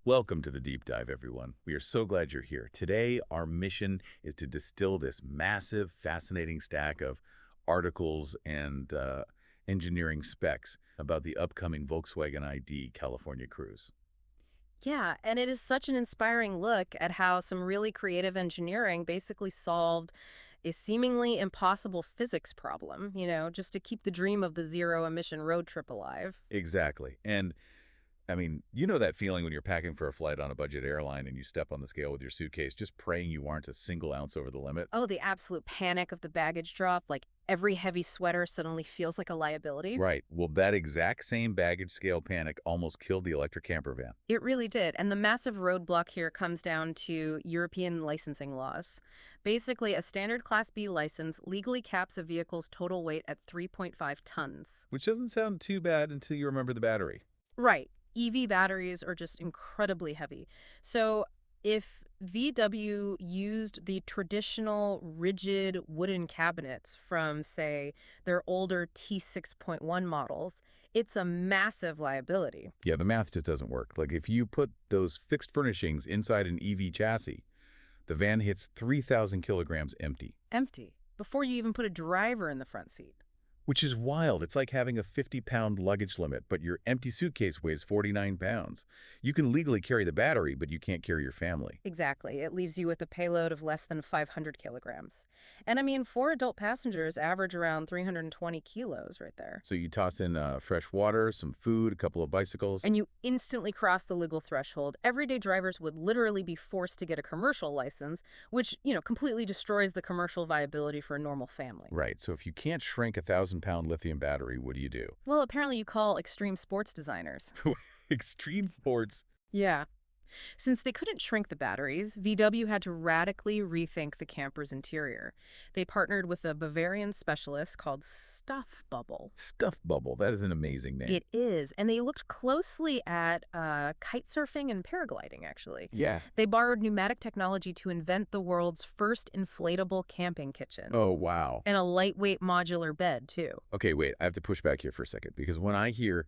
Welcome to the deep dive, everyone. We are so glad you're here. Today, our mission is to distill this massive, fascinating stack of articles and engineering specs about the upcoming Volkswagen ID California cruise. Yeah, and it is such an inspiring look at how some really creative engineering basically solved a seemingly impossible physics problem, just to keep the dream of the zero emission road trip alive. Exactly. And I mean, you know that feeling when you're packing for a flight on a budget airline and you step on the scale with your suitcase, just praying you aren't a single ounce over the limit? Oh, the absolute panic of the baggage drop, like every heavy sweater suddenly feels like a liability. Right. Well, that exact same baggage scale panic almost killed the electric camper van. It really did. And the massive roadblock here comes down to European licensing laws. Basically, a standard Class B license legally caps a vehicle's total weight at 3.5 tons. Which doesn't sound too bad until you remember the battery. Right. EV batteries are just incredibly heavy. So if VW used the traditional rigid wooden cabinets from, say, their older T6.1 models, it's a massive liability. Yeah, the math just doesn't work. Like if you put those fixed furnishings inside an EV chassis, the van hits 3,000 kilograms empty, Empty. Before you even put a driver in the front seat. which is wild. It's like having a 50-pound luggage limit, but your empty suitcase weighs 49 pounds. You can legally carry the battery, but you can't carry your family. Exactly. It leaves you with a payload of less than 500 kilograms. And I mean, 4 adult passengers average around 320 kilos right there. So you toss in fresh water, some food, a couple of bicycles. And you instantly cross the legal threshold. Everyday drivers would literally be forced to get a commercial license, which, completely destroys the commercial viability for a normal family. Right, so if you can't shrink a 1,000-pound lithium battery, what do you do? Well, apparently you call extreme sports designers. Extreme sports. Yeah. Since they couldn't shrink the batteries, VW had to radically rethink the camper's interior. They partnered with a Bavarian specialist called Stuff Bubble. Stuff Bubble, that is an amazing name. It is, and they looked closely at kite surfing and paragliding, actually. Yeah. They borrowed pneumatic technology to invent the world's first inflatable camping kitchen. Oh, wow. And a lightweight modular bed, too. Okay, wait, I have to push back here for a second because when I hear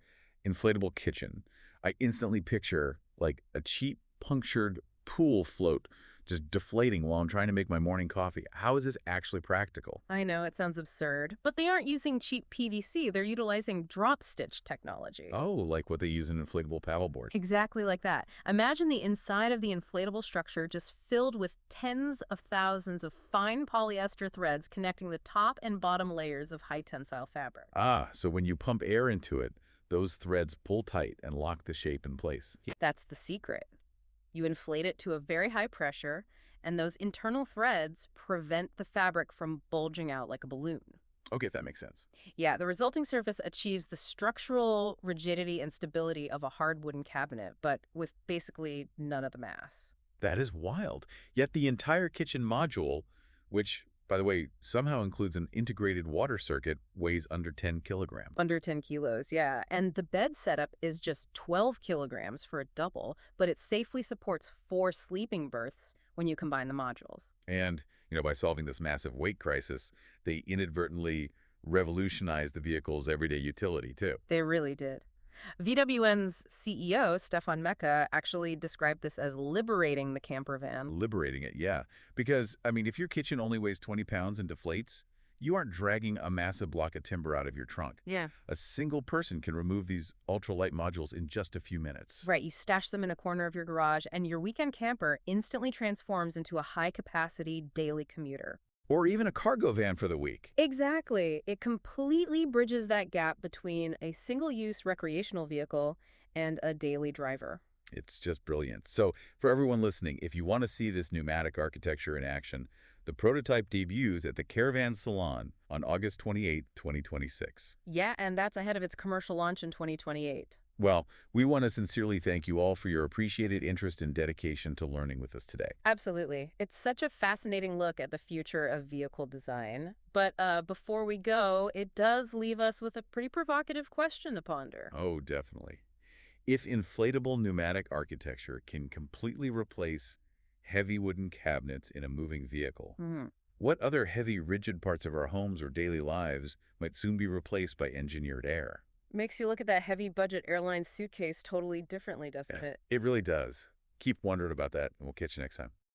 inflatable kitchen, I instantly picture like a cheap punctured pool float just deflating while I'm trying to make my morning coffee. How is this actually practical? I know, it sounds absurd, but they aren't using cheap PVC. They're utilizing drop stitch technology. Oh, like what they use in inflatable paddle boards. Exactly like that. Imagine the inside of the inflatable structure just filled with tens of thousands of fine polyester threads connecting the top and bottom layers of high tensile fabric. Ah, so when you pump air into it, those threads pull tight and lock the shape in place. That's the secret. You inflate it to a very high pressure, and those internal threads prevent the fabric from bulging out like a balloon. Okay, that makes sense. Yeah, the resulting surface achieves the structural rigidity and stability of a hard wooden cabinet, but with basically none of the mass. That is wild. Yet the entire kitchen module, which, by the way, somehow includes an integrated water circuit, weighs under 10 kilograms. Under 10 kilos, yeah. And the bed setup is just 12 kilograms for a double, but it safely supports 4 sleeping berths when you combine the modules. And, by solving this massive weight crisis, they inadvertently revolutionized the vehicle's everyday utility, too. They really did. VWN's CEO, Stefan Mecca, actually described this as liberating the camper van. Liberating it, yeah. Because, if your kitchen only weighs 20 pounds and deflates, you aren't dragging a massive block of timber out of your trunk. Yeah. A single person can remove these ultralight modules in just a few minutes. Right, you stash them in a corner of your garage, and your weekend camper instantly transforms into a high-capacity daily commuter. Or even a cargo van for the week. Exactly. It completely bridges that gap between a single-use recreational vehicle and a daily driver. It's just brilliant. So for everyone listening, if you want to see this pneumatic architecture in action, the prototype debuts at the Caravan Salon on August 28, 2026. Yeah, and that's ahead of its commercial launch in 2028. Well, we want to sincerely thank you all for your appreciated interest and dedication to learning with us today. Absolutely. It's such a fascinating look at the future of vehicle design. But before we go, it does leave us with a pretty provocative question to ponder. Oh, definitely. If inflatable pneumatic architecture can completely replace heavy wooden cabinets in a moving vehicle, what other heavy rigid parts of our homes or daily lives might soon be replaced by engineered air? Makes you look at that heavy budget airline suitcase totally differently, doesn't Yeah, it? it really does. Keep wondering about that, and we'll catch you next time.